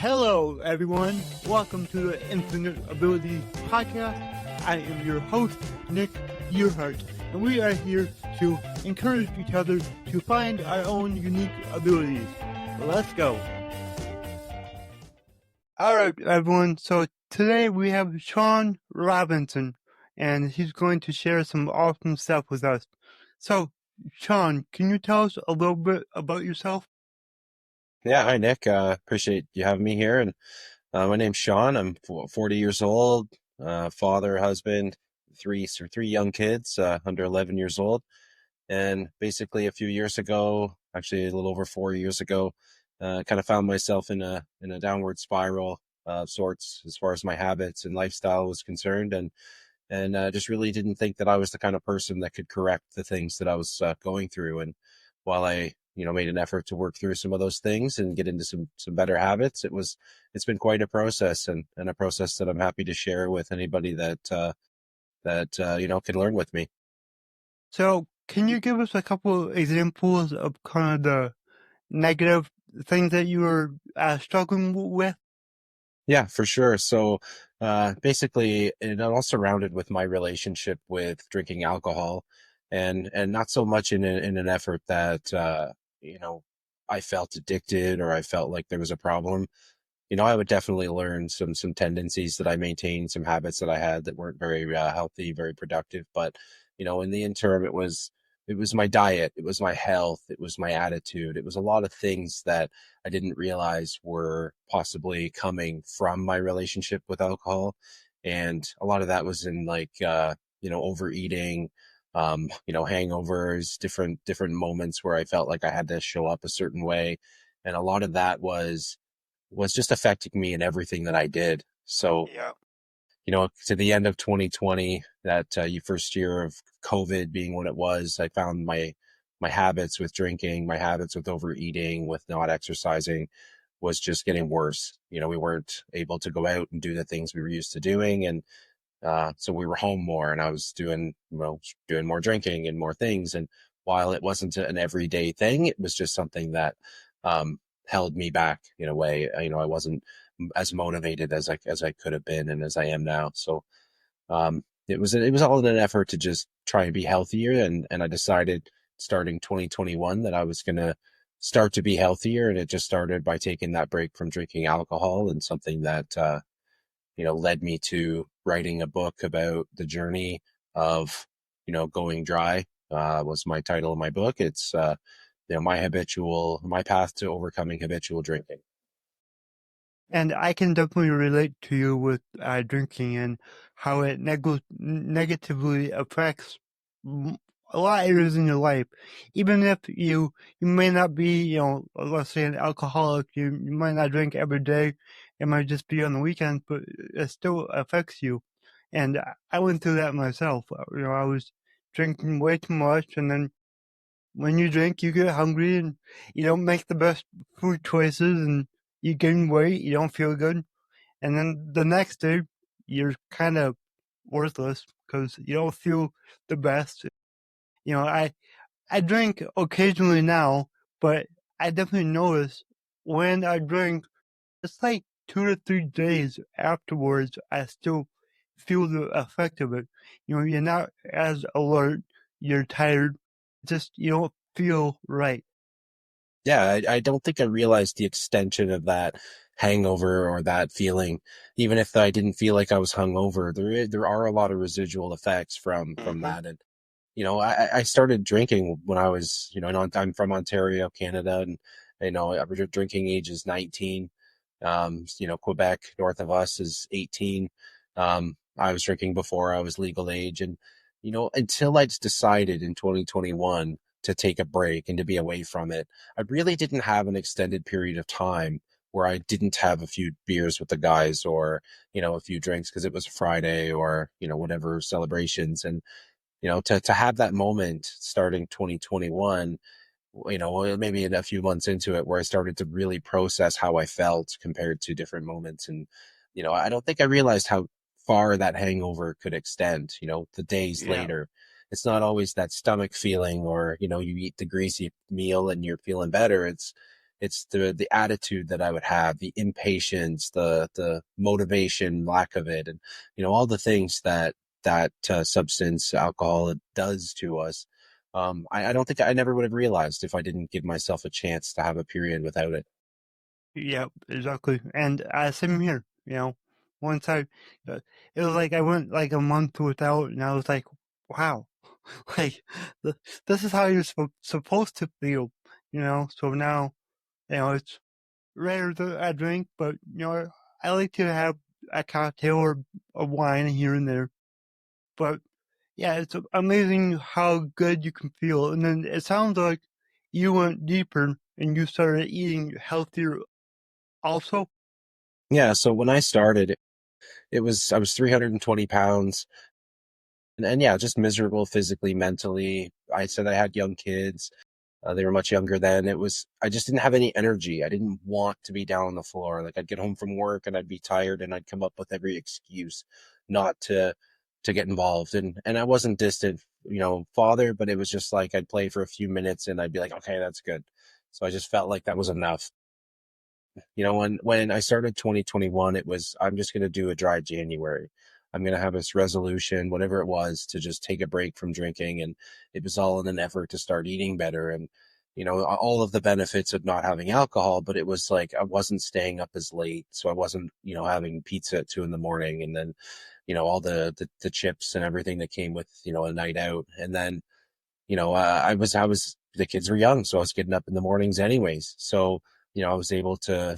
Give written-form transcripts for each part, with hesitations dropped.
Hello, everyone. Welcome to the Infinite Abilities Podcast. I am your host, Nick Yerhart, and we are here to encourage each other to find our own unique abilities. Let's go. All right, everyone. So today we have Sean Robinson, and he's going to share some awesome stuff with us. So, Sean, can you tell us a little bit about yourself? Yeah, hi Nick. Appreciate you having me here. And my name's Sean. I'm 40 years old, father, husband, three young kids, under 11 years old. And basically, a few years ago, actually a little over 4 years ago, kind of found myself in a downward spiral of sorts as far as my habits and lifestyle was concerned, and just really didn't think that I was the kind of person that could correct the things that I was going through. And while I made an effort to work through some of those things and get into some better habits, it's been quite a process, and a process that I'm happy to share with anybody that can learn with me. So, can you give us a couple examples of kind of the negative things that you were struggling with? Yeah, for sure. So basically, it all surrounded with my relationship with drinking alcohol, and not so much in an effort that you know I felt addicted or I felt like there was a problem. I would definitely learn some tendencies that I maintained, some habits that I had that weren't very healthy, very productive. But in the interim, it was my diet, it was my health, it was my attitude, it was a lot of things that I didn't realize were possibly coming from my relationship with alcohol, and a lot of that was in like overeating, hangovers, different moments where I felt like I had to show up a certain way, and a lot of that was just affecting me in everything that I did. So, Yeah. to the end of 2020, that first year of COVID being what it was, I found my habits with drinking, my habits with overeating, with not exercising was just getting worse. We weren't able to go out and do the things we were used to doing. And so we were home more, and I was doing more drinking and more things. And while it wasn't an everyday thing, it was just something that held me back in a way. I wasn't as motivated as I could have been and as I am now. So it was all in an effort to just try and be healthier, and I decided starting 2021 that I was gonna start to be healthier, and it just started by taking that break from drinking alcohol, and something that led me to writing a book about the journey of, going dry, was my title of my book. It's, my path to overcoming habitual drinking. And I can definitely relate to you with drinking and how it negatively affects m- a lot of areas in your life. Even if you may not be, let's say an alcoholic, you might not drink every day. It might just be on the weekends, but it still affects you. And I went through that myself. I was drinking way too much, and then when you drink, you get hungry and you don't make the best food choices, and you gain weight, you don't feel good. And then the next day, you're kind of worthless because you don't feel the best. I drink occasionally now, but I definitely notice when I drink, it's like 2 to 3 days afterwards, I still feel the effect of it. You're not as alert, you're tired, just you don't feel right. Yeah, I don't think I realized the extension of that hangover or that feeling. Even if I didn't feel like I was hungover, there are a lot of residual effects from Hmm. that. And I started drinking when I was, I'm from Ontario, Canada, and average drinking age is 19. Quebec north of us is 18. I was drinking before I was legal age, and until I just decided in 2021 to take a break and to be away from it, I really didn't have an extended period of time where I didn't have a few beers with the guys, or a few drinks because it was a Friday, or whatever celebrations. And to have that moment starting 2021, maybe a few months into it, where I started to really process how I felt compared to different moments. And I don't think I realized how far that hangover could extend. The days Yeah. later, it's not always that stomach feeling, or you eat the greasy meal and you're feeling better. It's the attitude that I would have, the impatience, the motivation, lack of it, and all the things that substance, alcohol, does to us. I don't think I never would have realized if I didn't give myself a chance to have a period without it. Yeah, exactly. And same here. Once uh, it was like I went like a month without, and I was like, wow, like th- this is how you're supposed to feel. So now, it's rare that I drink, but I like to have a cocktail or a wine here and there. But yeah, it's amazing how good you can feel. And then it sounds like you went deeper and you started eating healthier also. Yeah. So when I started, I was 320 pounds, and yeah, just miserable physically, mentally. I said I had young kids. They were much younger then. I just didn't have any energy. I didn't want to be down on the floor. Like I'd get home from work and I'd be tired and I'd come up with every excuse not to get involved. And I wasn't distant, father, but it was just like I'd play for a few minutes and I'd be like, okay, that's good. So I just felt like that was enough. When I started 2021, it was, I'm just going to do a dry January. I'm going to have this resolution, whatever it was, to just take a break from drinking. And it was all in an effort to start eating better. And, all of the benefits of not having alcohol, but it was like, I wasn't staying up as late. So I wasn't, having pizza at 2 a.m. And then, all the chips and everything that came with, a night out. And then, the kids were young, so I was getting up in the mornings anyways. So, I was able to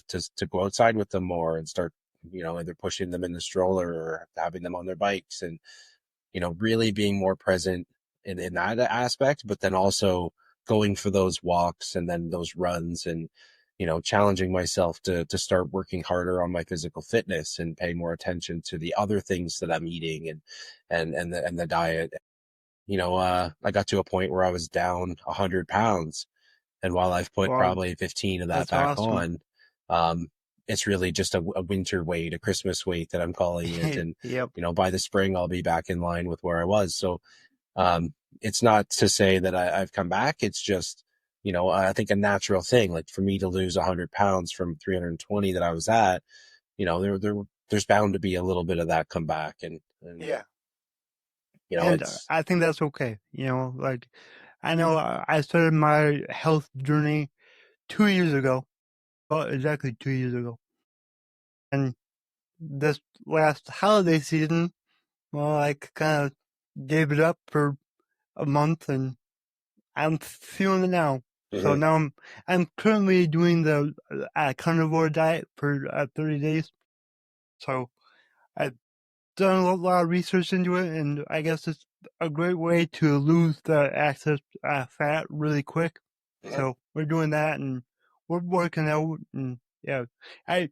go outside with them more and start, either pushing them in the stroller or having them on their bikes and, really being more present in that aspect, but then also going for those walks and then those runs and, challenging myself to start working harder on my physical fitness and pay more attention to the other things that I'm eating and the diet. I got to a point where I was down 100 pounds. And while I've put Wow, probably 15 of that that's back awesome. on, um, it's really just a winter weight, a Christmas weight that I'm calling it. And, Yep. by the spring, I'll be back in line with where I was. So, it's not to say that I've come back. It's just, I think a natural thing, like for me to lose 100 pounds from 320 that I was at, there's bound to be a little bit of that come back. And, Yeah. And it's, I think that's okay. Like I know I started my health journey 2 years ago, well, exactly 2 years ago. And this last holiday season, well, I kind of gave it up for a month and I'm feeling it now. So Mhm. now I'm currently doing the carnivore diet for 30 days. So I've done a lot of research into it, and I guess it's a great way to lose the excess fat really quick. Mhm. So we're doing that, and we're working out, and yeah, I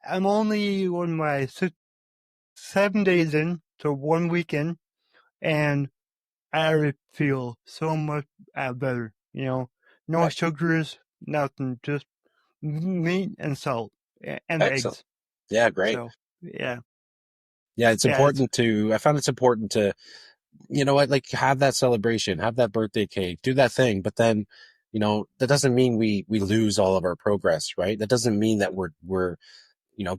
I'm only on my 7 days in, so 1 week in, and I already feel so much better. No sugars, nothing, just meat and salt and Excellent. eggs. Yeah, great. So yeah, Yeah, it's yeah, it's important I found it's important to, what, like have that celebration, have that birthday cake, do that thing. But then, that doesn't mean we lose all of our progress, right? That doesn't mean that we're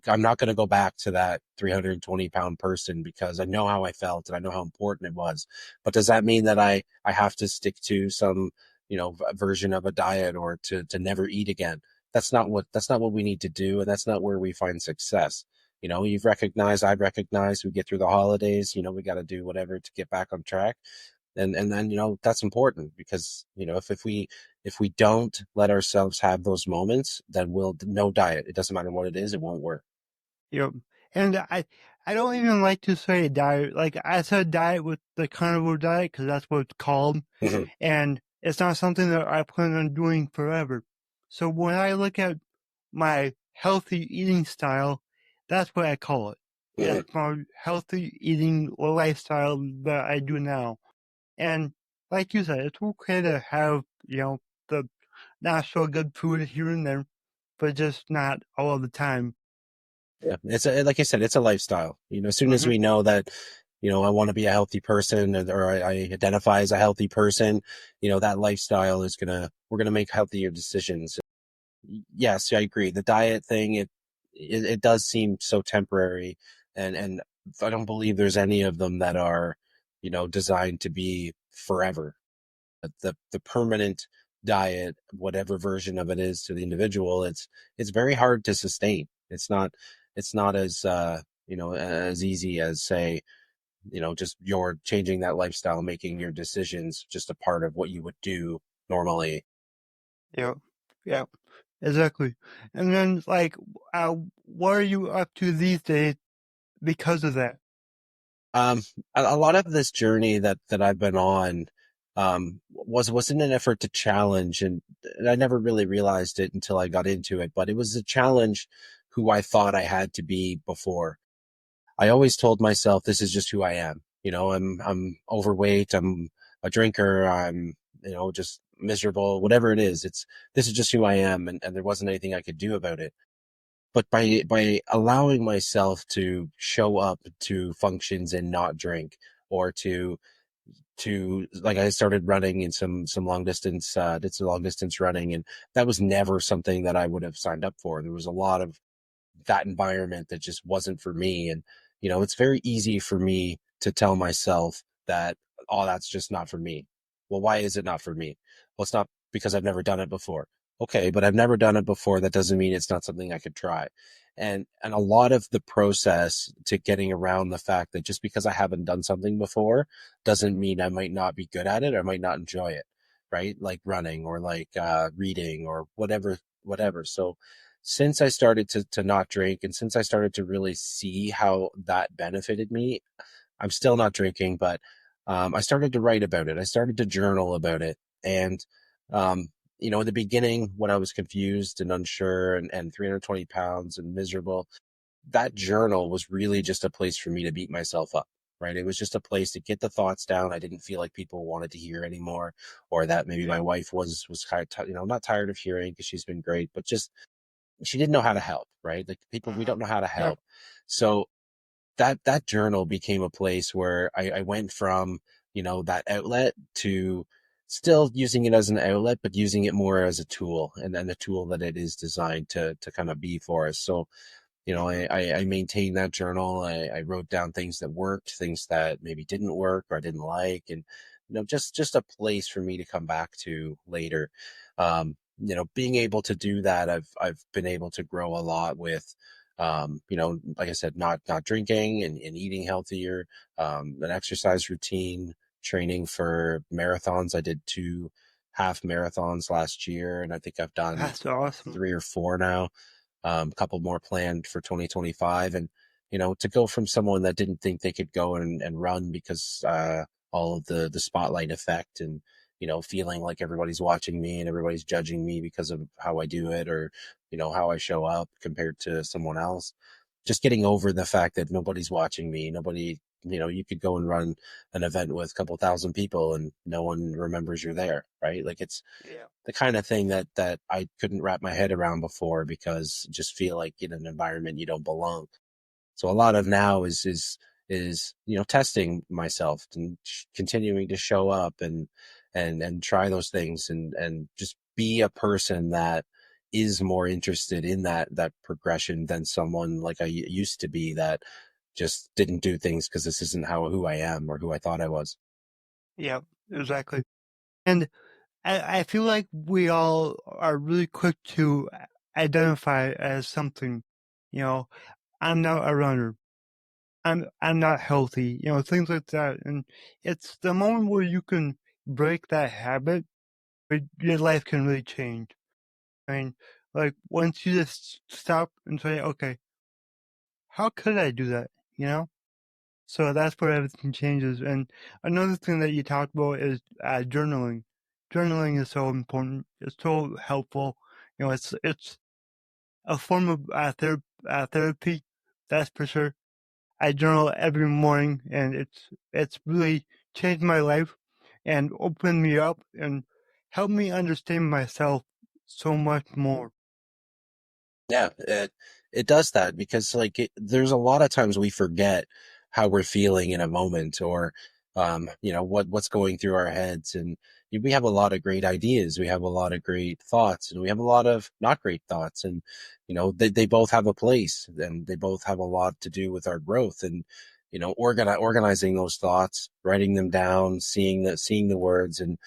I'm not going to go back to that 320-pound person because I know how I felt and I know how important it was. But does that mean that I have to stick to some, version of a diet or to never eat again? That's not what we need to do. And that's not where we find success. I've recognized we get through the holidays, we got to do whatever to get back on track. And then, that's important because, if we don't let ourselves have those moments, then no diet. It doesn't matter what it is, it won't work. Yep. And I don't even like to say diet. Like I said diet with the carnivore diet because that's what it's called, Mhm. and it's not something that I plan on doing forever. So when I look at my healthy eating style, that's what I call it. Mhm. It's my healthy eating lifestyle that I do now. And like you said, it's okay to have, the not so good food here and there, but just not all the time. Yeah, like I said, it's a lifestyle. As soon as Hmm. we know that, I want to be a healthy person or I identify as a healthy person, that lifestyle we're gonna make healthier decisions. yes, I agree. The diet thing, it does seem so temporary, and I don't believe there's any of them that are, designed to be forever. The permanent diet, whatever version of it is to the individual, it's very hard to sustain. It's not as as easy as, say, just you're changing that lifestyle, making your decisions just a part of what you would do normally. Yeah, yeah, exactly. And then, like, what are you up to these days because of that? Um, a lot of this journey that I've been on was in an effort to challenge, and I never really realized it until I got into it, but it was a challenge who I thought I had to be before. I always told myself this is just who I am. I'm overweight, I'm a drinker, I'm just miserable, whatever it is. This is just who I am, and there wasn't anything I could do about it. But by allowing myself to show up to functions and not drink, or to like, I started running in some long distance, did some long distance running, and that was never something that I would have signed up for. There was a lot of that environment that just wasn't for me. And, it's very easy for me to tell myself that, oh, that's just not for me. Well, why is it not for me? Well, it's not because I've never done it before. Okay, but I've never done it before. That doesn't mean it's not something I could try. And a lot of the process to getting around the fact that just because I haven't done something before doesn't mean I might not be good at it or I might not enjoy it, right? Like running, or like reading, or whatever. So since I started to not drink, and since I started to really see how that benefited me, I'm still not drinking, but I started to write about it. I started to journal about it. And, um, in the beginning, when I was confused and unsure, and 320 pounds and miserable, that journal was really just a place for me to beat myself up. Right. It was just a place to get the thoughts down. I didn't feel like people wanted to hear anymore, or that maybe Yeah, my wife was kind of, not tired of hearing, because she's been great, but just she didn't know how to help, right? Like, people, we uh-huh. don't know how to Yeah, help. So that journal became a place where I went from, that outlet to still using it as an outlet, but using it more as a tool, and then the tool that it is designed to kind of be for us. So, I maintained that journal. I wrote down things that worked, things that maybe didn't work or I didn't like, and just a place for me to come back to later. Being able to do that, I've been able to grow a lot with, like I said, not drinking, and eating healthier, an exercise routine, training for marathons. I did 2 half marathons last year, and I think I've done that's awesome. 3 or 4 now, a couple more planned for 2025. And, to go from someone that didn't think they could go and run because all of the spotlight effect, and, feeling like everybody's watching me and everybody's judging me because of how I do it, or, how I show up compared to someone else. Just getting over the fact that nobody's watching me. Nobody, you could go and run an event with a couple thousand people and no one remembers you're there, right? Like, it's Yeah, the kind of thing that I couldn't wrap my head around before, because just feel like in an environment you don't belong. So a lot of now is testing myself and continuing to show up, and try those things, and just be a person that is more interested in that progression than someone like I used to be, that just didn't do things because this isn't who I am or who I thought I was. yeah, exactly. And I feel like we all are really quick to identify as something, you know, I'm not a runner. I'm not healthy, things like that. And it's the moment where you can break that habit, where your life can really change. I mean, like, once you just stop and say, okay, how could I do that? You know? So that's where everything changes. And another thing that you talked about is journaling. Journaling is so important. It's so helpful. It's a form of therapy. That's for sure. I journal every morning, and it's really changed my life and opened me up and helped me understand myself so much more. Yeah, it does that, because, like, there's a lot of times we forget how we're feeling in a moment, or what's going through our heads. And we have a lot of great ideas. We have a lot of great thoughts, and we have a lot of not great thoughts. And, they both have a place, and they both have a lot to do with our growth. And, organizing those thoughts, writing them down, seeing the words, and,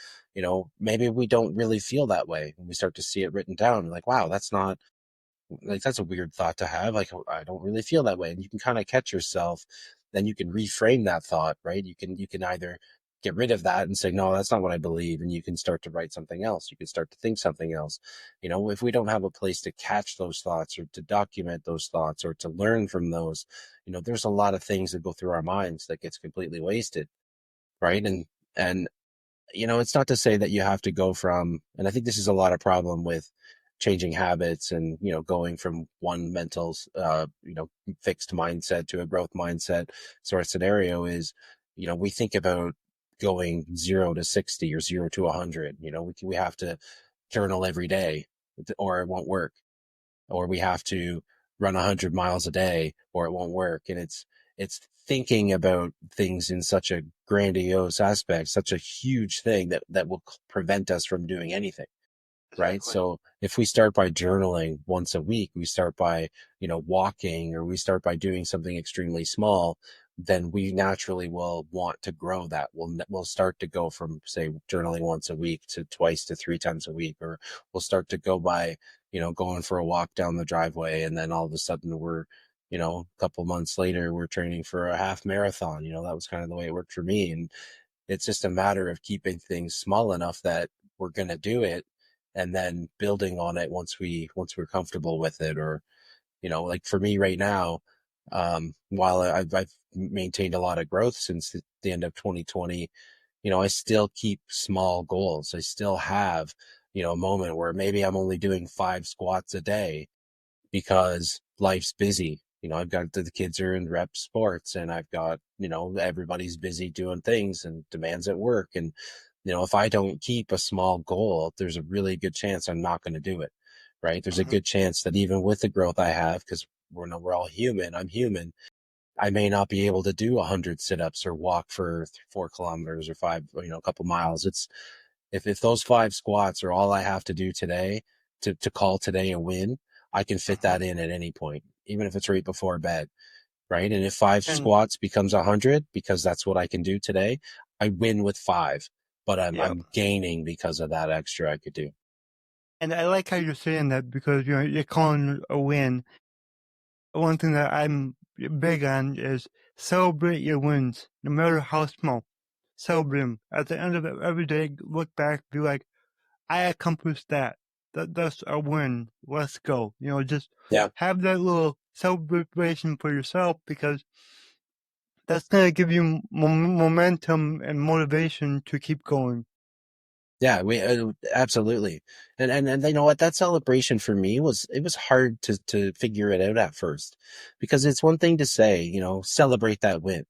maybe we don't really feel that way when we start to see it written down. Like, wow, that's a weird thought to have. Like, I don't really feel that way. And you can kind of catch yourself. Then you can reframe that thought, right? You can either get rid of that and say, no, that's not what I believe. And you can start to write something else. You can start to think something else. If we don't have a place to catch those thoughts, or to document those thoughts, or to learn from those, there's a lot of things that go through our minds that gets completely wasted. Right. And it's not to say that you have to go from, and I think this is a lot of problem with changing habits, and, going from one mental, fixed mindset to a growth mindset sort of scenario is, we think about going 0 to 60 or 0 to 100. We have to journal every day, or it won't work, or we have to run 100 miles a day, or it won't work. And it's thinking about things in such a grandiose aspect, such a huge thing that will prevent us from doing anything. Right. Exactly. So if we start by journaling once a week, we start by, walking, or we start by doing something extremely small, then we naturally will want to grow that. We'll start to go from, say, journaling once a week to twice to 3 times a week, or we'll start to go by, going for a walk down the driveway. And then all of a sudden we're, a couple months later, we're training for a half marathon. That was kind of the way it worked for me. And it's just a matter of keeping things small enough that we're going to do it, and then building on it once we're comfortable with it. Or, like for me right now, while I've maintained a lot of growth since the end of 2020, I still keep small goals. I still have, a moment where maybe I'm only doing 5 squats a day because life's busy. I've got the kids are in rep sports, and I've got, everybody's busy doing things and demands at work. And, if I don't keep a small goal, there's a really good chance I'm not going to do it. Right. There's a Mhm. good chance that even with the growth I have, because we're all human, I'm human, I may not be able to do 100 sit-ups or walk for 4 kilometers or five, a couple miles. It's, if those 5 squats are all I have to do today to call today a win, I can fit Mhm. that in at any point, even if it's right before bed, right? And if five And squats becomes 100 because that's what I can do today, I win with five, but yeah, I'm gaining because of that extra I could do. and I like how you're saying that because you're calling it a win. One thing that I'm big on is celebrate your wins, no matter how small. Celebrate them. At the end of every day, look back, be like, I accomplished that. That's a win. Let's go. Just Yeah. have that little celebration for yourself because that's gonna give you momentum and motivation to keep going. Yeah, we absolutely. And you know what? That celebration for me it was hard to figure it out at first, because it's one thing to say, celebrate that win.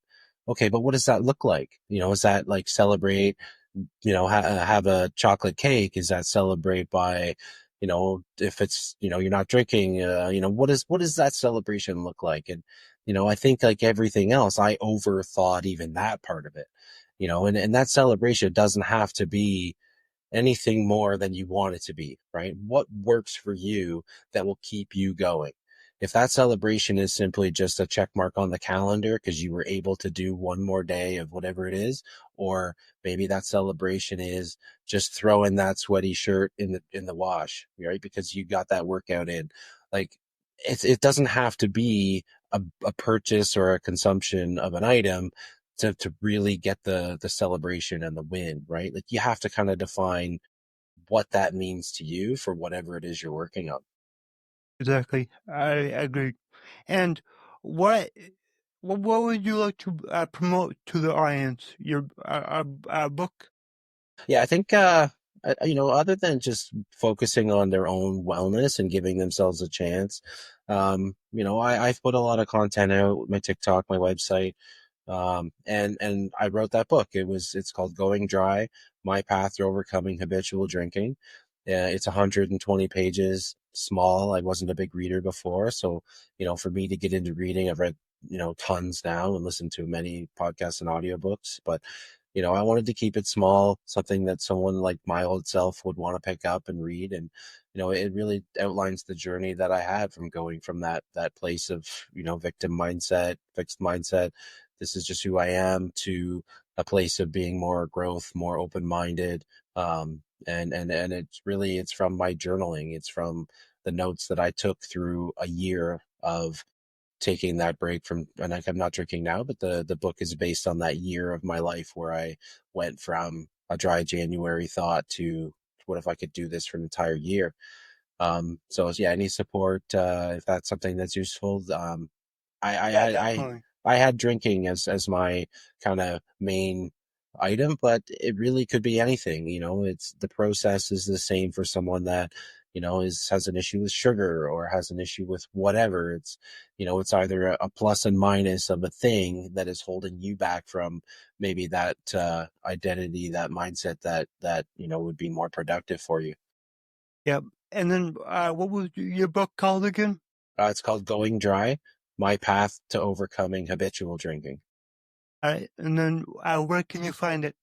Okay, but what does that look like? Is that like celebrate, have a chocolate cake? Is that celebrate by, if it's, you're not drinking, what does that celebration look like? And, I think like everything else, I overthought even that part of it, and that celebration doesn't have to be anything more than you want it to be, right? What works for you that will keep you going? If that celebration is simply just a check mark on the calendar because you were able to do one more day of whatever it is, or maybe that celebration is just throwing that sweaty shirt in the wash, right? Because you got that workout in. Like, it doesn't have to be a purchase or a consumption of an item to really get the celebration and the win, right? Like, you have to kind of define what that means to you for whatever it is you're working on. Exactly. I agree. And what what would you like to promote to the audience? Your book? Yeah, I think other than just focusing on their own wellness and giving themselves a chance, I've put a lot of content out, my TikTok, my website. And I wrote that book. It's called Going Dry: My Path to Overcoming Habitual Drinking. It's 120 pages, small. I wasn't a big reader before, so for me to get into reading, I've read tons now and listen to many podcasts and audiobooks, but I wanted to keep it small, something that someone like my old self would want to pick up and read. And it really outlines the journey that I had from going from that place of victim mindset, fixed mindset, this is just who I am, to a place of being more growth, more open-minded. And it's from my journaling. It's from the notes that I took through a year of taking that break from, and I'm not drinking now, but the book is based on that year of my life where I went from a dry January thought to what if I could do this for an entire year. So yeah, any support, if that's something that's useful. I I Yeah, had I definitely. I had drinking as my kind of main item, but it really could be anything. It's the process is the same for someone that is has an issue with sugar or has an issue with whatever. It's either a plus and minus of a thing that is holding you back from maybe that identity, that mindset that would be more productive for you. Yep. And then, what was your book called again? It's called Going Dry: My Path to Overcoming Habitual Drinking. All right. And then, where can you find it?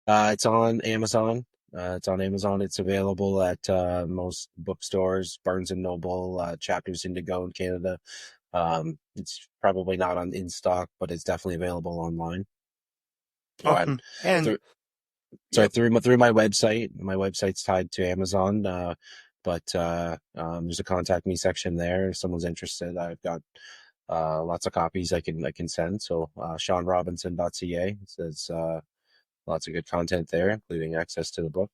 It's on Amazon. It's available at most bookstores, Barnes and Noble, Chapters Indigo in Canada. It's probably not on in stock, but it's definitely available online. But Awesome. And, through, sorry, yep. through my website. My website's tied to Amazon. But there's a contact me section there. If someone's interested, I've got lots of copies I can send. So seanrobinson.ca. It says lots of good content there, including access to the book.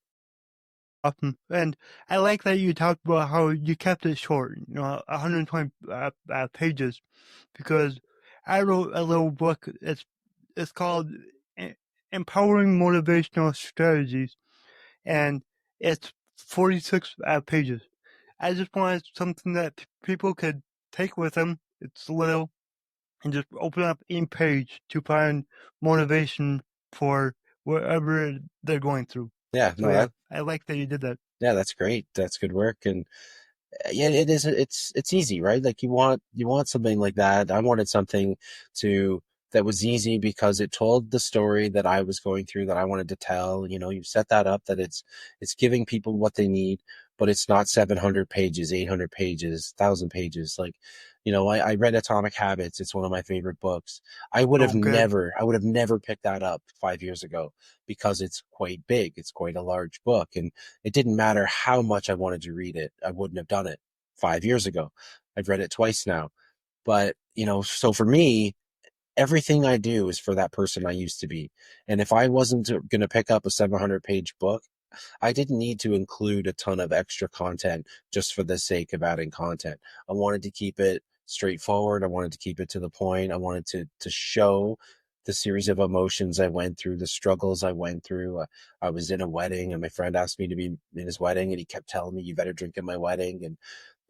Awesome. And I like that you talked about how you kept it short, 120 pages, because I wrote a little book. It's called E- Empowering Motivational Strategies, and it's 46 pages. I just wanted something that people could take with them. It's little, and just open up any page to find motivation for whatever they're going through. Yeah, So no, yeah, I like that you did that. that's great. That's good work. And yeah, it is. It's easy, right? Like you want something like that. I wanted something to that was easy because it told the story that I was going through that I wanted to tell. You set that up that it's giving people what they need, but it's not 700 pages, 800 pages, 1,000 pages. Like, I read Atomic Habits. It's one of my favorite books. Oh, good. I would have never picked that up 5 years ago because it's quite big. It's quite a large book, and it didn't matter how much I wanted to read it. I wouldn't have done it 5 years ago. I've read it twice now. But, so for me, everything I do is for that person I used to be. And if I wasn't going to pick up a 700-page book, I didn't need to include a ton of extra content just for the sake of adding content. I wanted to keep it straightforward. I wanted to keep it to the point. I wanted to show the series of emotions I went through, the struggles I went through. I was in a wedding and my friend asked me to be in his wedding and he kept telling me, you better drink at my wedding. And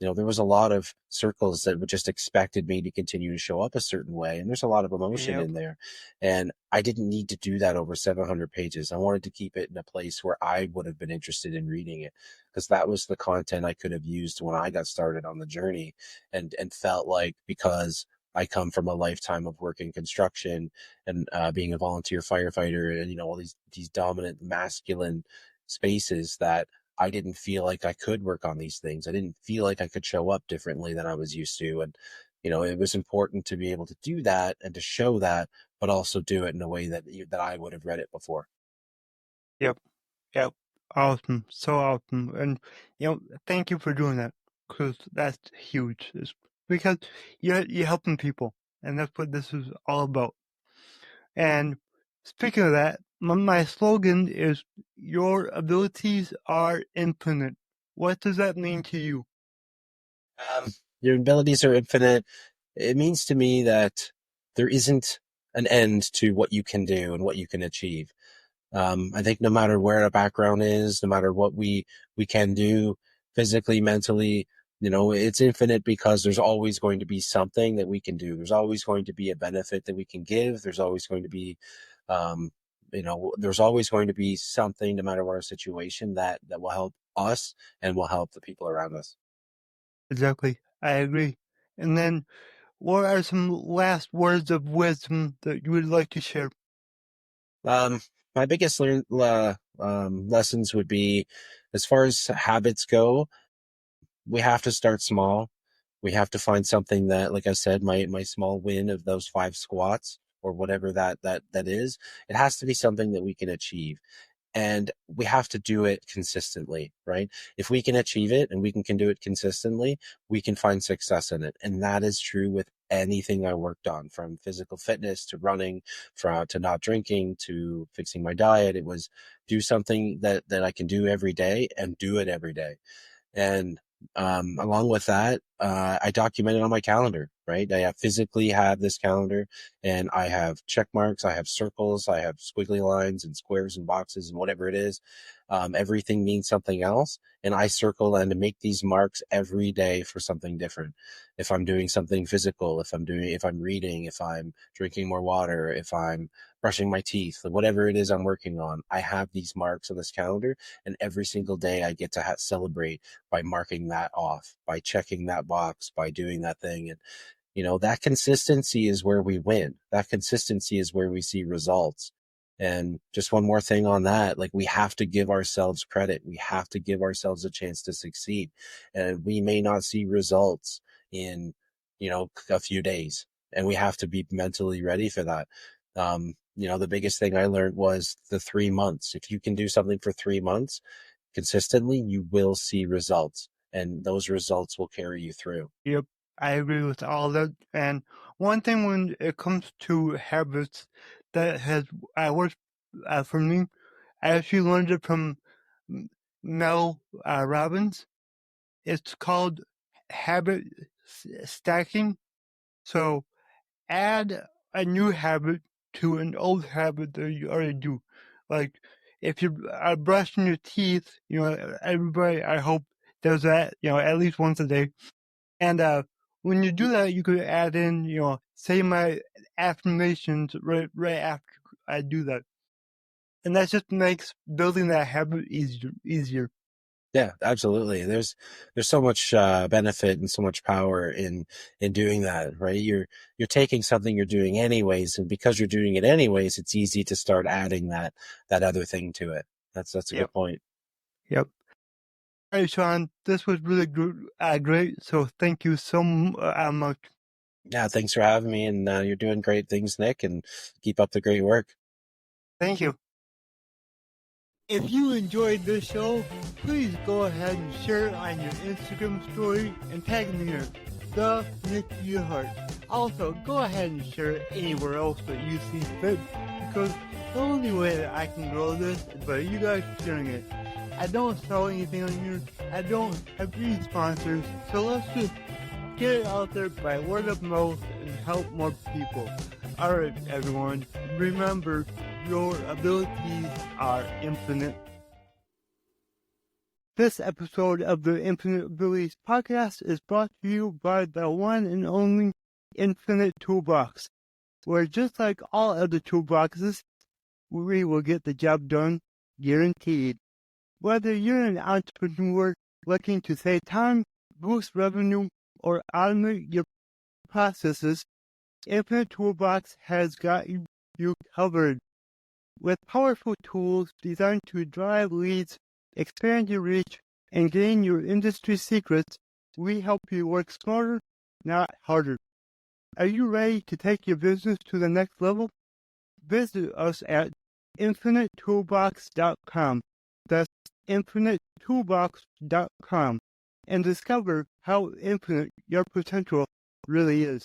there was a lot of circles that would just expected me to continue to show up a certain way. And there's a lot of emotion Yep. in there. And I didn't need to do that over 700 pages. I wanted to keep it in a place where I would have been interested in reading it because that was the content I could have used when I got started on the journey and felt like because I come from a lifetime of working construction and being a volunteer firefighter and, all these dominant masculine spaces that I didn't feel like I could work on these things. I didn't feel like I could show up differently than I was used to. And, it was important to be able to do that and to show that, but also do it in a way that I would have read it before. Yep. Yep. Awesome. So awesome. And, thank you for doing that because that's huge. It's because you're helping people, and that's what this is all about. And speaking of that, my slogan is your abilities are infinite. What does that mean to you? Your abilities are infinite. It means to me that there isn't an end to what you can do and what you can achieve. I think no matter where our background is, no matter what we can do physically, mentally, it's infinite because there's always going to be something that we can do. There's always going to be a benefit that we can give. There's always going to be, um, there's always going to be something, no matter what our situation, that will help us and will help the people around us. Exactly. I agree. And then what are some last words of wisdom that you would like to share? My biggest lessons would be, as far as habits go, we have to start small. We have to find something that, like I said, my small win of those 5 squats or whatever that is, it has to be something that we can achieve. And we have to do it consistently, right? If we can achieve it and we can do it consistently, we can find success in it. And that is true with anything I worked on, from physical fitness to running, to not drinking, to fixing my diet. It was do something that I can do every day and do it every day. And along with that, I document it on my calendar, right? I physically have this calendar, and I have check marks, I have circles, I have squiggly lines and squares and boxes and whatever it is. Everything means something else. And I circle and make these marks every day for something different. If I'm doing something physical, if I'm reading, if I'm drinking more water, if I'm brushing my teeth, whatever it is I'm working on, I have these marks on this calendar. And every single day I get to celebrate by marking that off, by checking that box, by doing that thing. And, that consistency is where we win. That consistency is where we see results. And just one more thing on that, like, we have to give ourselves credit. We have to give ourselves a chance to succeed. And we may not see results in, a few days, and we have to be mentally ready for that. The biggest thing I learned was the 3 months. If you can do something for 3 months consistently, you will see results, and those results will carry you through. Yep, I agree with all that. And one thing when it comes to habits that has worked for me, I actually learned it from Mel Robbins. It's called habit stacking. So add a new habit to an old habit that you already do. Like if you are brushing your teeth, everybody I hope does that, at least once a day. And when you do that, you could add in, say my affirmations right after I do that, and that just makes building that habit easier. Yeah, absolutely. There's so much benefit and so much power in doing that, right? You're taking something you're doing anyways, and because you're doing it anyways, it's easy to start adding that other thing to it. That's a Yep. good point. Yep. All right, Sean, this was really good, great. So thank you so much. Yeah, thanks for having me, and you're doing great things, Nick, and keep up the great work. Thank you. If you enjoyed this show, please go ahead and share it on your Instagram story and tag me in it, the Nick Yerhart. Also, go ahead and share it anywhere else that you see fit, because the only way that I can grow this is by you guys sharing it. I don't sell anything on here. I don't have any sponsors, so let's just get it out there by word of mouth and help more people. Alright, everyone, remember, your abilities are infinite. This episode of the Infinite Abilities Podcast is brought to you by the one and only Infinite Toolbox, where just like all other toolboxes, we will get the job done, guaranteed. Whether you're an entrepreneur looking to save time, boost revenue, or automate your processes, Infinite Toolbox has got you covered. With powerful tools designed to drive leads, expand your reach, and gain your industry secrets, we help you work smarter, not harder. Are you ready to take your business to the next level? Visit us at infinitetoolbox.com. That's infinitetoolbox.com, and discover how infinite your potential really is.